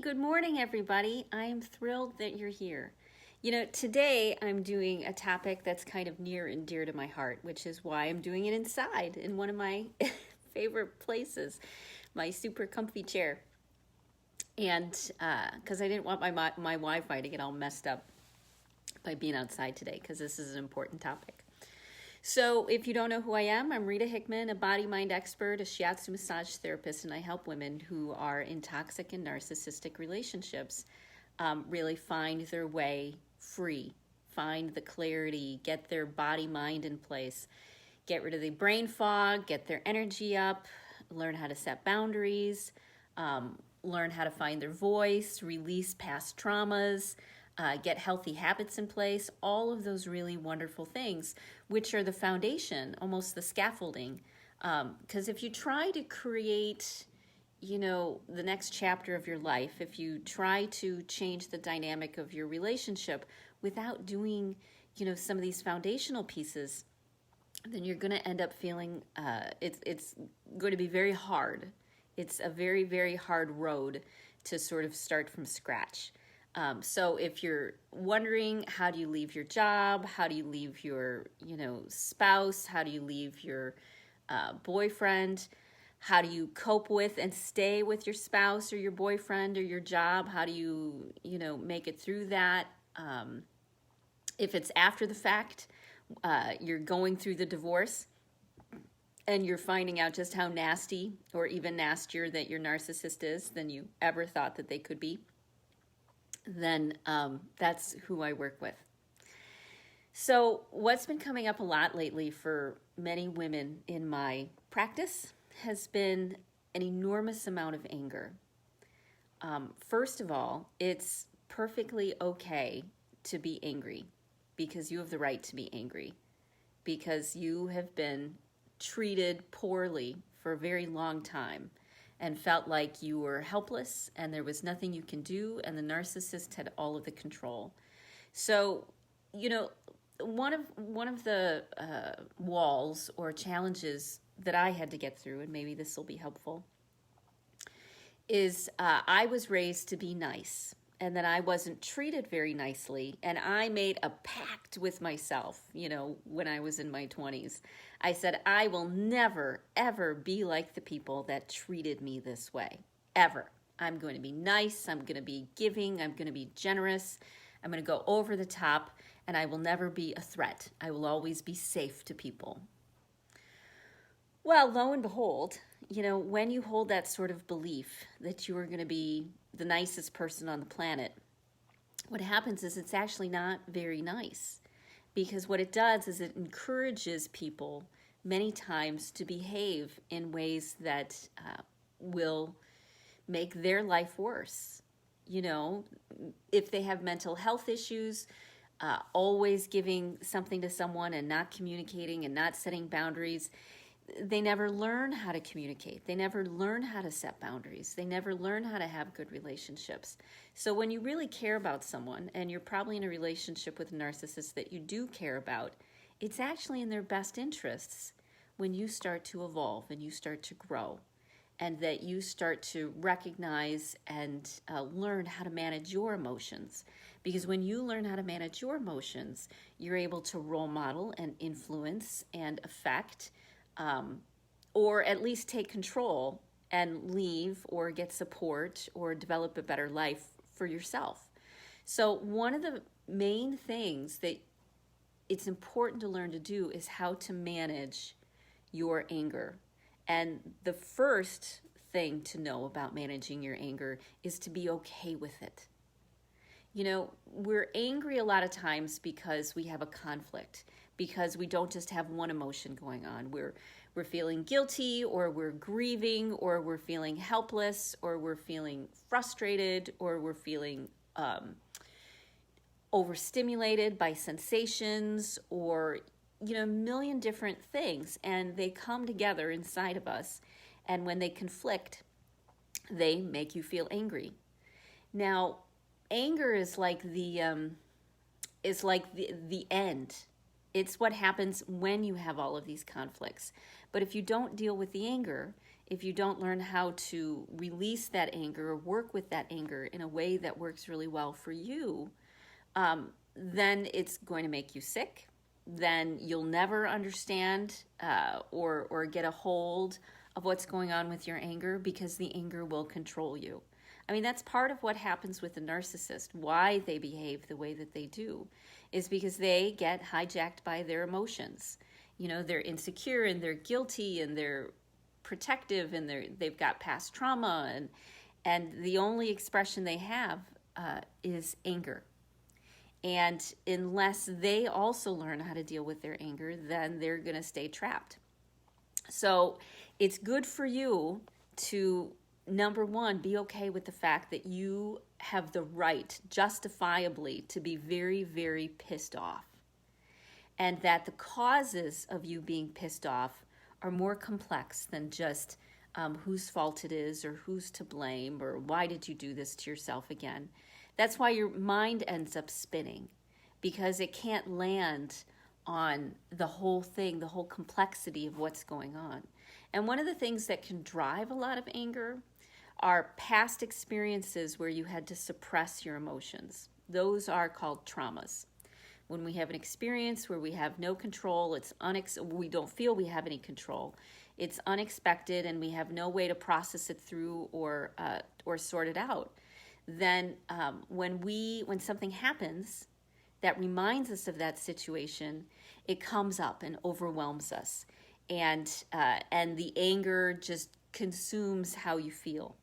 Good morning, everybody. I am thrilled that you're here. Today I'm doing a topic that's kind of near and dear to my heart, which is why I'm doing it inside in one of my favorite places, my super comfy chair. And because I didn't want my Wi-Fi to get all messed up by being outside today, because this is an important topic. So if you don't know who I am, I'm Rita Hickman, a body-mind expert, a shiatsu massage therapist, and I help women who are in toxic and narcissistic relationships really find their way free, find the clarity, get their body-mind in place, get rid of the brain fog, get their energy up, learn how to set boundaries, learn how to find their voice, release past traumas, get healthy habits in place, all of those really wonderful things, which are the foundation, almost the scaffolding. Because if you try to create, the next chapter of your life, if you try to change the dynamic of your relationship without doing, some of these foundational pieces, then you're going to end up feeling it's going to be very hard. It's a very, very hard road to sort of start from scratch. So if you're wondering, how do you leave your job? How do you leave your, spouse? How do you leave your boyfriend? How do you cope with and stay with your spouse or your boyfriend or your job? How do you, make it through that? If it's after the fact, you're going through the divorce and you're finding out just how nasty or even nastier that your narcissist is than you ever thought that they could be, then that's who I work with. So what's been coming up a lot lately for many women in my practice has been an enormous amount of anger. First of all, it's perfectly okay to be angry because you have the right to be angry because you have been treated poorly for a very long time and felt like you were helpless and there was nothing you can do and the narcissist had all of the control. So, one of the walls or challenges that I had to get through, and maybe this will be helpful, is I was raised to be nice and that I wasn't treated very nicely, and I made a pact with myself, when I was in my 20s. I said, I will never, ever be like the people that treated me this way, ever. I'm going to be nice, I'm going to be giving, I'm going to be generous, I'm going to go over the top, and I will never be a threat. I will always be safe to people. Well, lo and behold, when you hold that sort of belief that you are going to be the nicest person on the planet, what happens is it's actually not very nice. Because what it does is it encourages people many times to behave in ways that will make their life worse. If they have mental health issues, always giving something to someone and not communicating and not setting boundaries, they never learn how to communicate. They never learn how to set boundaries. They never learn how to have good relationships. So when you really care about someone, and you're probably in a relationship with a narcissist that you do care about, it's actually in their best interests when you start to evolve and you start to grow, and that you start to recognize and learn how to manage your emotions. Because when you learn how to manage your emotions, you're able to role model and influence and affect or at least take control and leave or get support or develop a better life for yourself. So one of the main things that it's important to learn to do is how to manage your anger. And the first thing to know about managing your anger is to be okay with it. We're angry a lot of times because we have a conflict, because we don't just have one emotion going on. We're feeling guilty, or we're grieving, or we're feeling helpless, or we're feeling frustrated, or we're feeling overstimulated by sensations, or a million different things, and they come together inside of us, and when they conflict, they make you feel angry. Now, anger is like the end. It's what happens when you have all of these conflicts. But if you don't deal with the anger, if you don't learn how to release that anger or work with that anger in a way that works really well for you, then it's going to make you sick. Then you'll never understand or get a hold of what's going on with your anger, because the anger will control you. I mean, that's part of what happens with the narcissist. Why they behave the way that they do is because they get hijacked by their emotions. You know, they're insecure and they're guilty and they're protective and they've got past trauma, and the only expression they have is anger. And unless they also learn how to deal with their anger, then they're going to stay trapped. So it's good for you to, number one, be okay with the fact that you have the right, justifiably, to be very, very pissed off. And that the causes of you being pissed off are more complex than just whose fault it is or who's to blame or why did you do this to yourself again. That's why your mind ends up spinning, because it can't land on the whole thing, the whole complexity of what's going on. And one of the things that can drive a lot of anger are past experiences where you had to suppress your emotions. Those are called traumas. When we have an experience where we have no control, we don't feel we have any control, it's unexpected, and we have no way to process it through or sort it out. Then when something happens that reminds us of that situation, it comes up and overwhelms us, and the anger just consumes how you feel.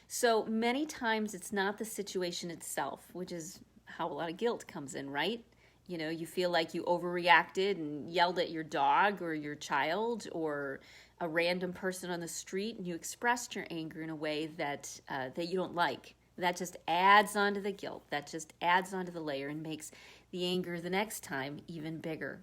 So many times it's not the situation itself, which is how a lot of guilt comes in, right? You know, you feel like you overreacted and yelled at your dog or your child or a random person on the street, and you expressed your anger in a way that you don't like. That just adds onto the guilt. That just adds onto the layer and makes the anger the next time even bigger.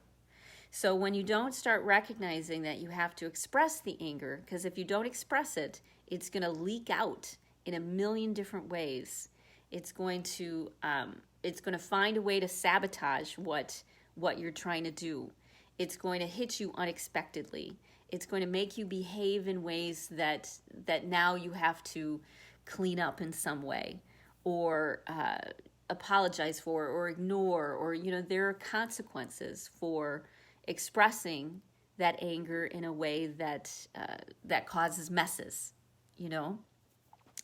So when you don't start recognizing that you have to express the anger, because if you don't express it, it's going to leak out in a million different ways. It's going to find a way to sabotage what you're trying to do. It's going to hit you unexpectedly. It's going to make you behave in ways that now you have to clean up in some way, or apologize for, or ignore, or there are consequences for expressing that anger in a way that causes messes.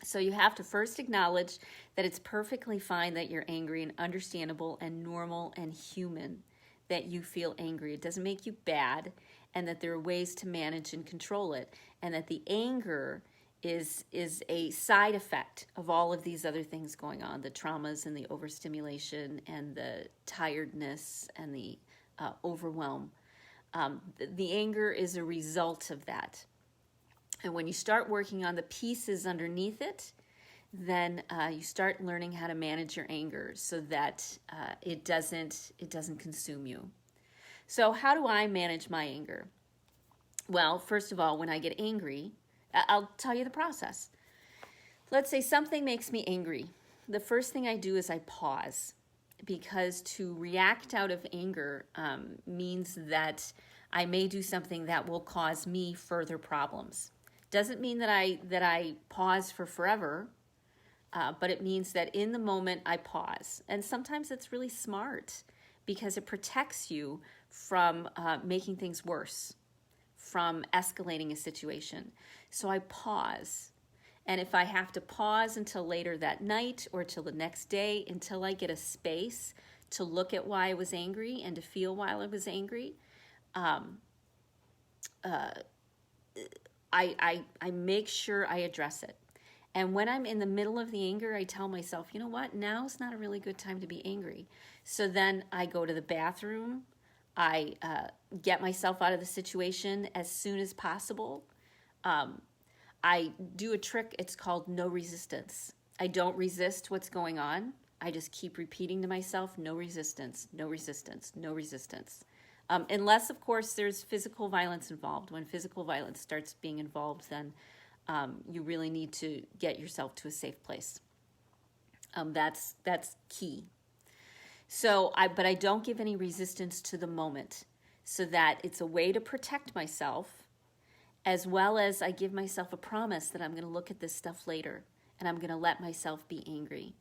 So you have to first acknowledge that it's perfectly fine that you're angry, and understandable and normal and human that you feel angry. It doesn't make you bad, and that there are ways to manage and control it, and that the anger is a side effect of all of these other things going on, the traumas and the overstimulation and the tiredness and the overwhelm. The anger is a result of that. And when you start working on the pieces underneath it, then you start learning how to manage your anger so that it doesn't consume you. So how do I manage my anger? Well, first of all, when I get angry, I'll tell you the process. Let's say something makes me angry. The first thing I do is I pause, because to react out of anger means that I may do something that will cause me further problems. Doesn't mean that I pause for forever, but it means that in the moment I pause. And sometimes it's really smart, because it protects you from making things worse, from escalating a situation. So I pause. And if I have to pause until later that night or till the next day, until I get a space to look at why I was angry and to feel why I was angry, I make sure I address it. And when I'm in the middle of the anger, I tell myself, you know what, now's not a really good time to be angry. So then I go to the bathroom. I get myself out of the situation as soon as possible. I do a trick. It's called no resistance. I don't resist what's going on. I just keep repeating to myself, no resistance, no resistance, no resistance. Unless, of course, there's physical violence involved. When physical violence starts being involved, then you really need to get yourself to a safe place. That's key. But I don't give any resistance to the moment, so that it's a way to protect myself, as well as I give myself a promise that I'm going to look at this stuff later and I'm going to let myself be angry.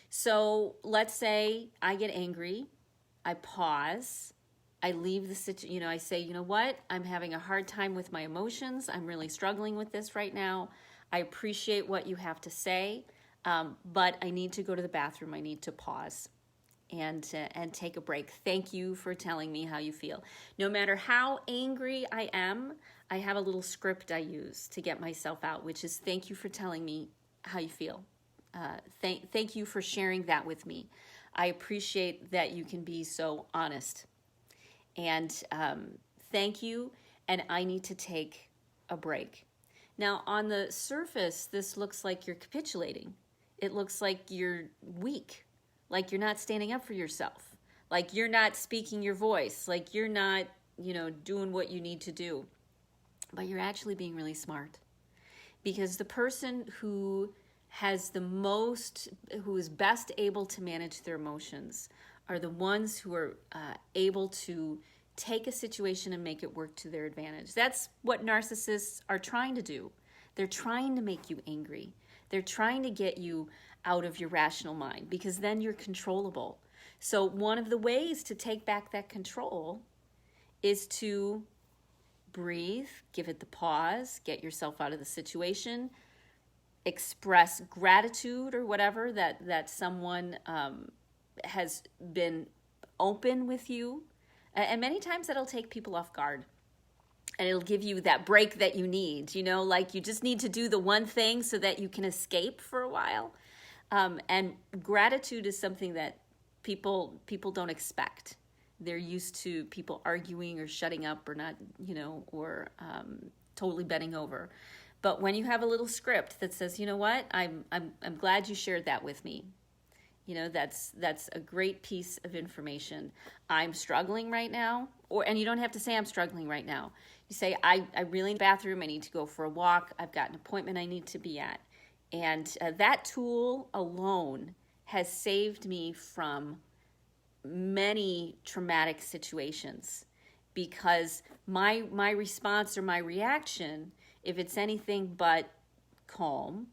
So let's say I get angry, I pause, I leave the situation, I say, you know what, I'm having a hard time with my emotions. I'm really struggling with this right now. I appreciate what you have to say, but I need to go to the bathroom. I need to pause and take a break. Thank you for telling me how you feel. No matter how angry I am, I have a little script I use to get myself out, which is thank you for telling me how you feel. Thank you for sharing that with me. I appreciate that you can be so honest. And thank you, and I need to take a break. Now, on the surface, this looks like you're capitulating. It looks like you're weak, like you're not standing up for yourself, like you're not speaking your voice, like you're not, doing what you need to do. But you're actually being really smart, because the person who is best able to manage their emotions are the ones who are able to take a situation and make it work to their advantage. That's what narcissists are trying to do. They're trying to make you angry. They're trying to get you out of your rational mind, because then you're controllable. So one of the ways to take back that control is to breathe, give it the pause, get yourself out of the situation, express gratitude or whatever that someone has been open with you. And many times that'll take people off guard. And it'll give you that break that you need, like you just need to do the one thing so that you can escape for a while. And gratitude is something that people don't expect. They're used to people arguing or shutting up or not, or totally bending over. But when you have a little script that says, you know what, I'm glad you shared that with me. That's a great piece of information. I'm struggling right now, and you don't have to say I'm struggling right now. You say, I really need the bathroom. I need to go for a walk. I've got an appointment I need to be at. And that tool alone has saved me from many traumatic situations, because my response or my reaction, if it's anything but calm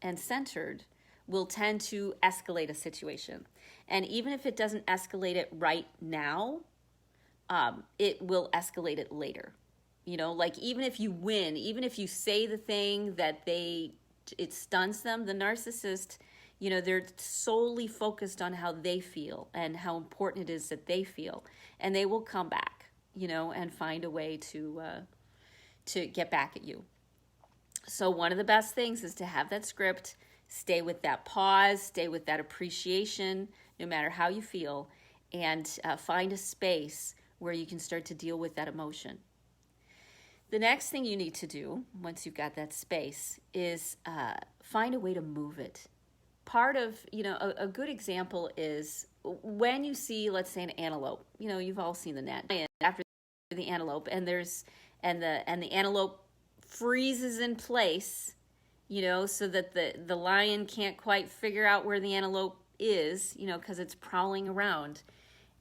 and centered, will tend to escalate a situation. And even if it doesn't escalate it right now, it will escalate it later. Like even if you win, even if you say the thing that it stuns them, the narcissist, they're solely focused on how they feel and how important it is that they feel. And they will come back, and find a way to get back at you. So one of the best things is to have that script, stay with that pause, stay with that appreciation, no matter how you feel, and find a space where you can start to deal with that emotion. The next thing you need to do, once you've got that space, is find a way to move it. Part of, a good example is when you see, let's say, an antelope. You've all seen the net after the antelope, and the antelope freezes in place, so that the lion can't quite figure out where the antelope is, because it's prowling around,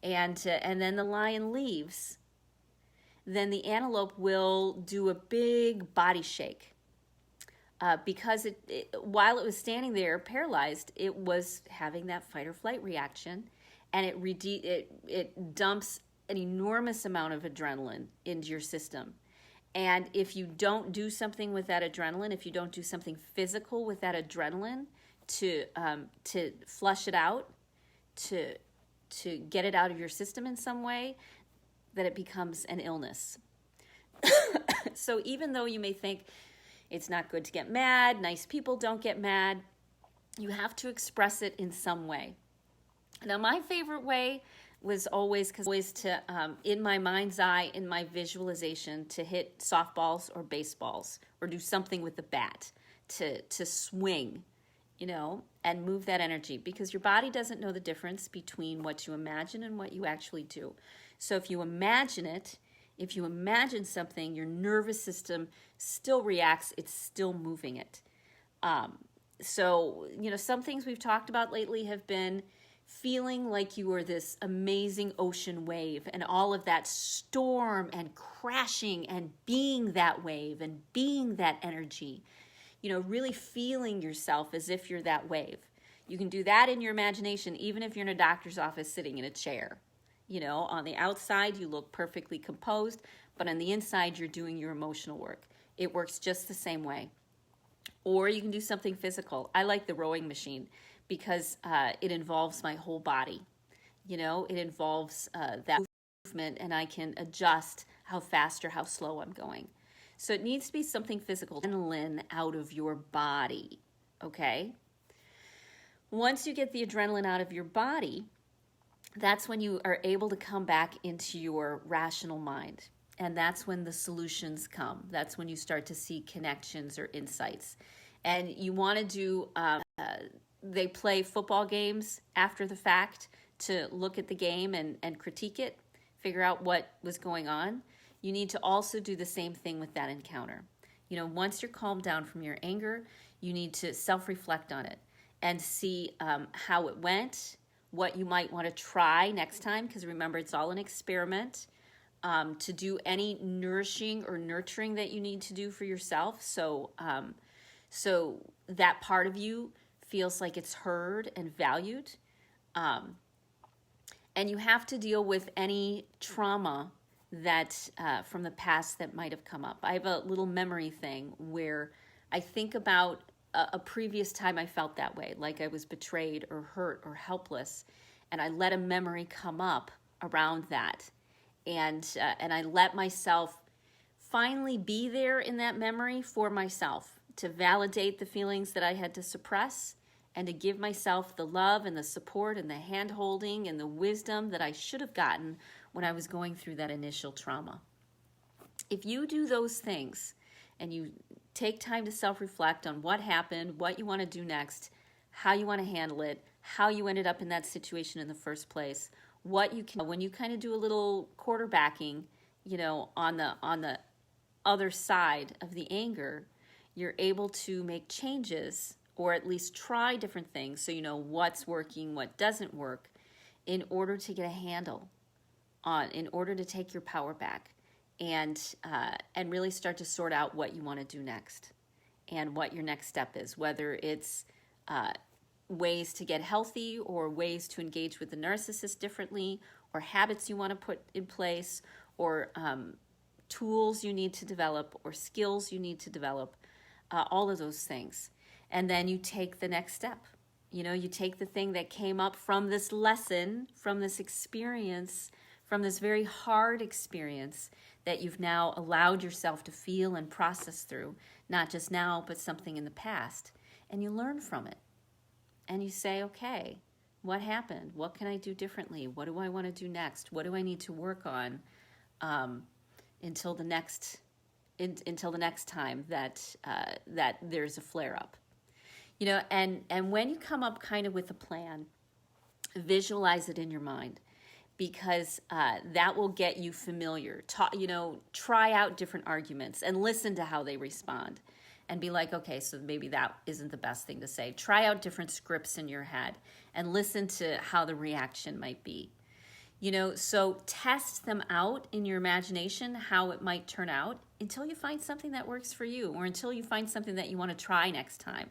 and then the lion leaves. Then the antelope will do a big body shake, because while it was standing there paralyzed, it was having that fight or flight reaction, and it dumps an enormous amount of adrenaline into your system. And if you don't do something with that adrenaline, if you don't do something physical with that adrenaline to flush it out, to get it out of your system in some way, that it becomes an illness. So even though you may think it's not good to get mad, nice people don't get mad, you have to express it in some way. Now, my favorite way was always to, in my mind's eye, in my visualization, to hit softballs or baseballs, or do something with the bat, to swing, and move that energy, because your body doesn't know the difference between what you imagine and what you actually do. So if you imagine it, if you imagine something, your nervous system still reacts, it's still moving it. So, some things we've talked about lately have been feeling like you are this amazing ocean wave and all of that storm and crashing and being that wave and being that energy, really feeling yourself as if you're that wave. You can do that in your imagination, even if you're in a doctor's office sitting in a chair. On the outside, you look perfectly composed, but on the inside, you're doing your emotional work. It works just the same way. Or you can do something physical. I like the rowing machine because it involves my whole body. It involves that movement, and I can adjust how fast or how slow I'm going. So it needs to be something physical, adrenaline out of your body, okay? Once you get the adrenaline out of your body, that's when you are able to come back into your rational mind. And that's when the solutions come. That's when you start to see connections or insights. And you want to do, they play football games after the fact to look at the game and critique it, figure out what was going on. You need to also do the same thing with that encounter. Once you're calmed down from your anger, you need to self-reflect on it and see how it went, what you might want to try next time, because remember, it's all an experiment, to do any nourishing or nurturing that you need to do for yourself. So that part of you feels like it's heard and valued. And you have to deal with any trauma that from the past that might have come up. I have a little memory thing where I think about a previous time I felt that way, like I was betrayed or hurt or helpless, and I let a memory come up around that, and I let myself finally be there in that memory for myself to validate the feelings that I had to suppress and to give myself the love and the support and the hand-holding and the wisdom that I should have gotten when I was going through that initial trauma. If you do those things and you take time to self-reflect on what happened, what you want to do next, how you want to handle it, how you ended up in that situation in the first place, what you can, when you kind of do a little quarterbacking, on the other side of the anger, you're able to make changes or at least try different things so you know what's working, what doesn't work, in order to get a handle on, in order to take your power back and really start to sort out what you want to do next and what your next step is, whether it's ways to get healthy or ways to engage with the narcissist differently, or habits you want to put in place, or tools you need to develop, or skills you need to develop, all of those things. And then you take the next step. You take the thing that came up from this lesson, from this experience, from this very hard experience that you've now allowed yourself to feel and process through, not just now, but something in the past. And you learn from it. And you say, okay, what happened? What can I do differently? What do I want to do next? What do I need to work on until the next time that there's a flare up? And when you come up kind of with a plan, visualize it in your mind, because that will get you familiar. Try out different arguments and listen to how they respond and be like, okay, so maybe that isn't the best thing to say. Try out different scripts in your head and listen to how the reaction might be. So test them out in your imagination, how it might turn out, until you find something that works for you, or until you find something that you want to try next time.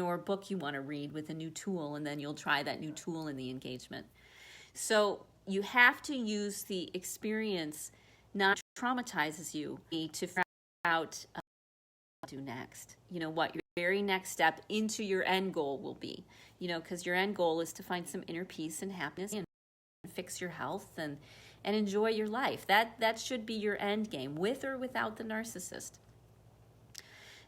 Or a book you want to read with a new tool, and then you'll try that new tool in the engagement. So you have to use the experience, not traumatizes you, to figure out what to do next. What your very next step into your end goal will be. Because your end goal is to find some inner peace and happiness and fix your health and enjoy your life. That should be your end game, with or without the narcissist.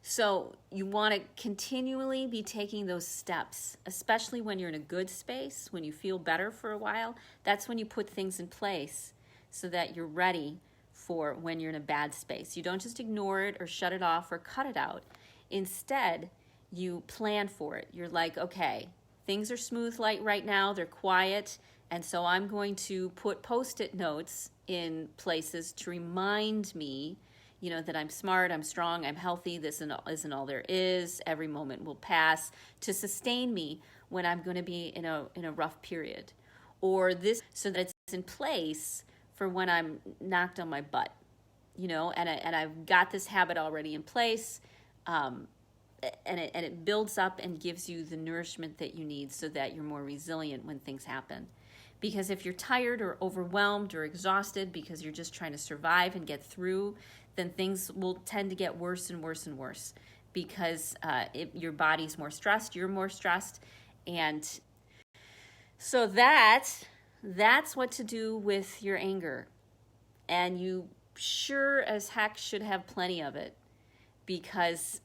So you want to continually be taking those steps, especially when you're in a good space, when you feel better for a while. That's when you put things in place so that you're ready for when you're in a bad space. You don't just ignore it or shut it off or cut it out. Instead, you plan for it. You're like, okay, things are smooth like right now, they're quiet, and so I'm going to put Post-it notes in places to remind me that I'm smart, I'm strong, I'm healthy, this isn't all there is, every moment will pass, to sustain me when I'm going to be in a rough period. Or this, so that it's in place for when I'm knocked on my butt, and I've got this habit already in place. And it builds up and gives you the nourishment that you need so that you're more resilient when things happen. Because if you're tired or overwhelmed or exhausted because you're just trying to survive and get through, then things will tend to get worse and worse and worse, because your body's more stressed, you're more stressed. And so that's what to do with your anger. And you sure as heck should have plenty of it, because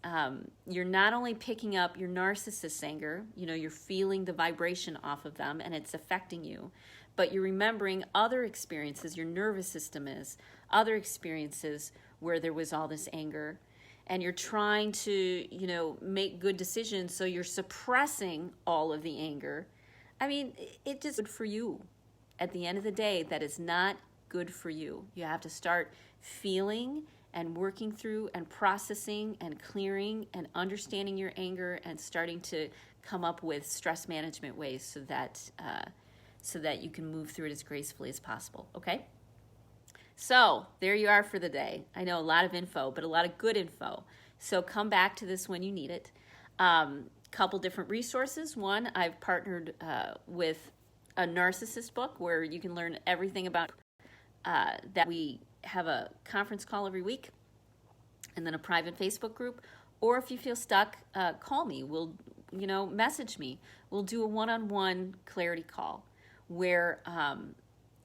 you're not only picking up your narcissist's anger, you're feeling the vibration off of them and it's affecting you, but you're remembering other experiences, your nervous system is, other experiences where there was all this anger, and you're trying to, make good decisions, so you're suppressing all of the anger. I mean, it just good for you. At the end of the day, that is not good for you. You have to start feeling and working through and processing and clearing and understanding your anger, and starting to come up with stress management ways so that you can move through it as gracefully as possible, okay? So there you are for the day. I know a lot of info, but a lot of good info. So come back to this when you need it. Couple different resources. One, I've partnered with a narcissist book where you can learn everything about that. We have a conference call every week, and then a private Facebook group. Or if you feel stuck, call me. We'll, message me. We'll do a one-on-one clarity call where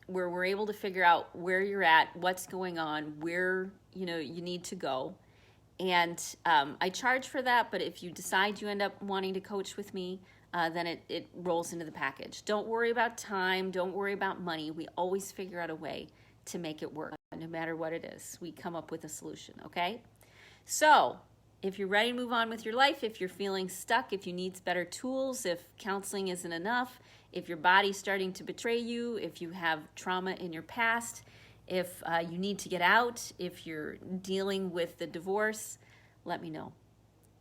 we're able to figure out where you're at, what's going on, where you need to go. And I charge for that, but if you decide you end up wanting to coach with me, then it rolls into the package. Don't worry about time. Don't worry about money. We always figure out a way to make it work. No matter what it is, we come up with a solution, okay? So if you're ready to move on with your life, if you're feeling stuck, if you need better tools, if counseling isn't enough, if your body's starting to betray you, if you have trauma in your past, if you need to get out, if you're dealing with the divorce, let me know,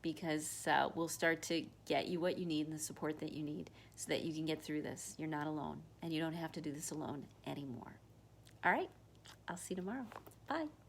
because we'll start to get you what you need and the support that you need so that you can get through this. You're not alone, and you don't have to do this alone anymore. All right? I'll see you tomorrow. Bye.